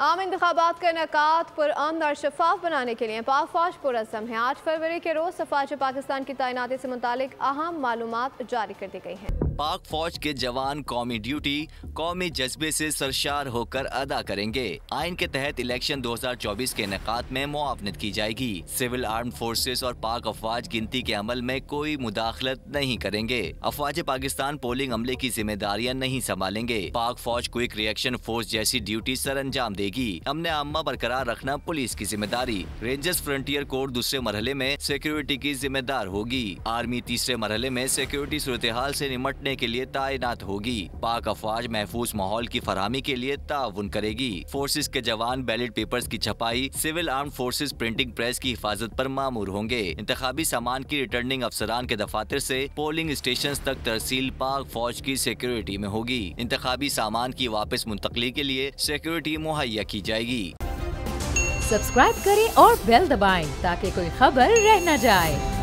आम इंतखाबात का इनेकाद पुरअमन और शफाफ बनाने के लिए पाक फौज पुरअज़्म है। 8 फरवरी के रोज सफाज पाकिस्तान की तैनाती से मुतालिक अहम मालूमात जारी कर दी गई हैं। पाक फौज के जवान कौमी ड्यूटी कौमी जज्बे से सरशार होकर अदा करेंगे। आइन के तहत इलेक्शन 2024 के इनेकाद में मुआवनत की जाएगी। सिविल आर्म फोर्सेस और पाक अफवाज गिनती के अमल में कोई मुदाखलत नहीं करेंगे। अफवाज पाकिस्तान पोलिंग अमले की जिम्मेदारियां नहीं संभालेंगे। पाक फौज क्विक रिएक्शन फोर्स जैसी ड्यूटी सर अंजाम देगी। अमन आम्मा बरकरार रखना पुलिस की जिम्मेदारी। रेंजर्स फ्रंटियर कोर दूसरे मरहले में सिक्योरिटी की जिम्मेदार होगी। आर्मी तीसरे मरहले में सिक्योरिटी सूरत हाल से निमटने के लिए तैनात होगी। पाक अफवाज महफूज माहौल की फराहमी के लिए ताउन करेगी। फोर्सेस के जवान बैलेट पेपर्स की छपाई, civil arm forces printing press की हिफाजत पर मामूर होंगे। इंतखाबी सामान की रिटर्निंग अफसरान के दफातर से पोलिंग स्टेशन तक तरसील पाक फौज की सिक्योरिटी में होगी। इंतखाबी सामान की वापस मुंतकली के लिए सिक्योरिटी मुहैया की जाएगी। सब्सक्राइब करें और बेल दबाएं ताकि कोई खबर रह न जाए।